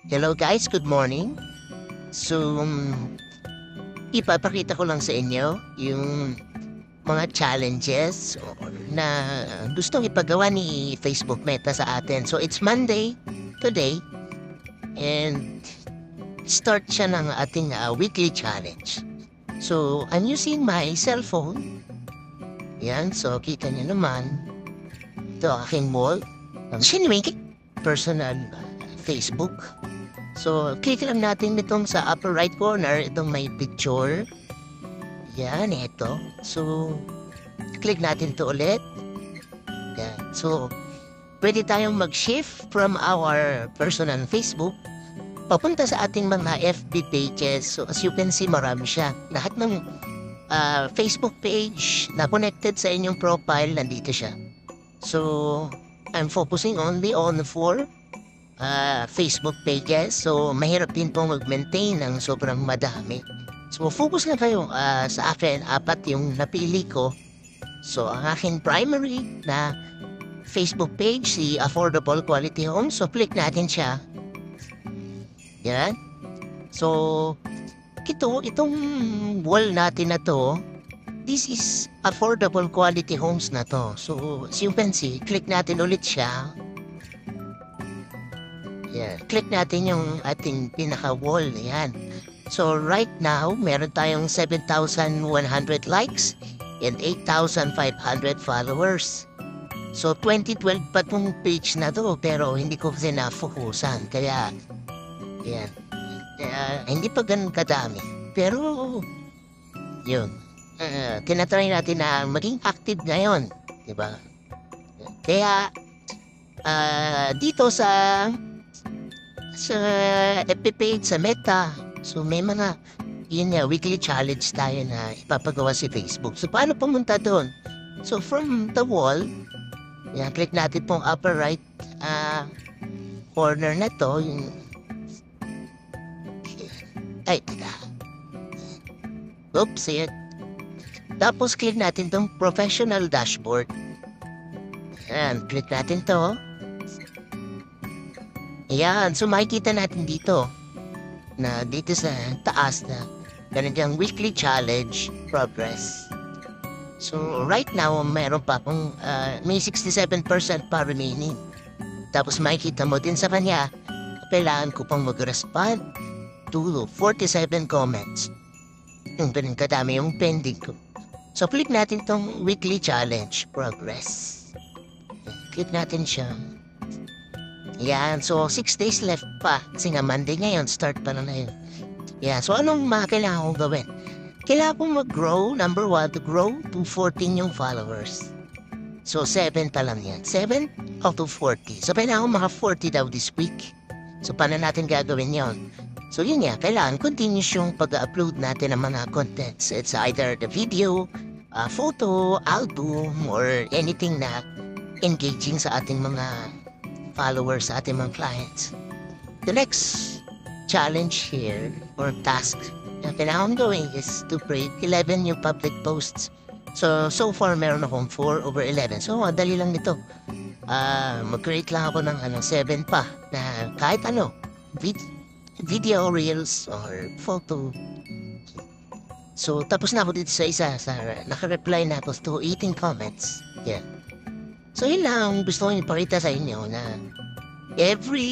Hello guys, good morning. So, ipapakita ko lang sa inyo yung mga challenges na gustong ipagawa ni Facebook Meta sa atin. So, it's Monday today and start siya ng ating weekly challenge. So, I'm using my cellphone. Yan, so kita niyo naman. Ito aking wall. Sinuwing personal Facebook. So, click lang natin itong sa upper right corner, itong may picture. Yan, ito. So, click natin ito ulit. Yan. So, pwede tayong mag-shift from our personal Facebook papunta sa ating mga FB pages. So, as you can see, marami siya. Lahat ng Facebook page na connected sa inyong profile, nandito siya. So, I'm focusing only on 4 Facebook pages. So, mahirap din pong mag-maintain ng sobrang madami. So, focus lang kayo. Sa akin, 4 yung napili ko. So, ang aking primary na Facebook page, si Affordable Quality Home. So, click natin siya. Yan. So, itong wall natin na to, this is Affordable Quality Homes na to. So, as you can see, click natin ulit siya. Yan. Click natin yung ating pinaka-wall. Yan. So, right now, meron tayong 7,100 likes and 8,500 followers. So, 2012 pa tong page na to, pero hindi ko kasi na-focusan. Kaya, yan. Hindi pa ganun kadami. Pero, yun. Tinatry natin na maging active ngayon. Diba? Kaya, dito sa FB page, sa Meta, so may mga weekly challenge tayo na ipapagawa si Facebook. So, paano pumunta doon? So, from the wall, yan, click natin pong upper right corner na to, yung oops, yan. Tapos, click natin tong professional dashboard. Yan, click natin to. Ayan, so makikita natin dito na dito sa taas na ganun yung weekly challenge progress. So, right now, meron pa akong may 67% pa remaining. Tapos makikita mo din sa kanya, kailangan ko pang mag-respond to 47 comments. Yung ganun kadami yung pending ko. So, click natin tong weekly challenge progress. Click natin siya. Yan, so 6 days left pa. Kasi nga Monday ngayon, start pa na yun. Yan, so anong kailangan kong gawin? Kailangan kong mag-grow, number 1, to grow to 14 yung followers. So 7 pa lang yan. 7 out of 40. So kailangan kong maka 40 daw this week. So paano natin gagawin yon? So yun nga, kailangan continuous yung pag-upload natin ng mga contents. It's either the video, photo, album, or anything na engaging sa ating mga followers, sa ating mga clients. The next challenge here, or task, na kailangan gawin is to create 11 new public posts. So far, meron akong 4 over 11. So, dali lang nito. Mag-create lang ako ng 7 pa na kahit ano, video reels or photo. So, tapos na ako dito sa isa. Naka-reply na ako to 18 comments. Yeah. So, yun lang gusto ko ipakita sa inyo na every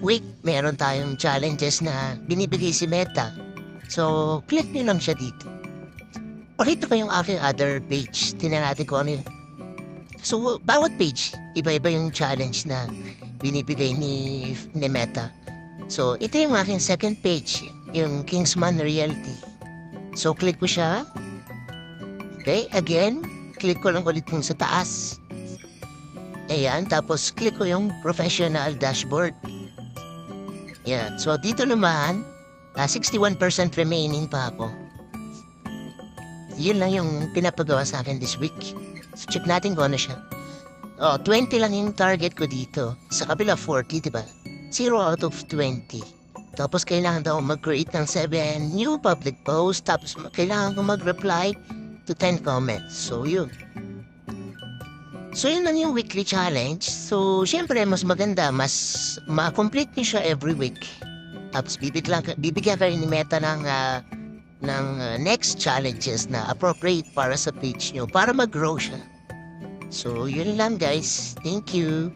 week meron tayong challenges na binibigay si Meta. So, click nyo lang siya dito. Pakita ko yung aking other page. Tingnan natin kung ano yun. So, bawat page, iba-iba yung challenge na binibigay ni Meta. So, ito yung aking second page, yung Kingsman Realty. So, click ko siya. Okay, again, click ko lang ulit yung sa taas. Ayan, tapos click ko yung professional dashboard. Ayan, so dito naman, 61% remaining pa ako. Yun lang yung pinapagawa sa akin this week. So check natin kung ano siya. 20 lang yung target ko dito. Sa kabila 40, diba? 0 out of 20. Tapos kailangan daw mag-create ng 7 new public posts. Tapos kailangan ko mag-reply to 10 comments. So yun. So, yun lang yung weekly challenge. So, syempre, mas maganda, mas ma-complete niyo siya every week. Tapos, bibigyan ka rin ni Meta ng next challenges na appropriate para sa page nyo, para mag-grow siya. So, yun lang guys. Thank you.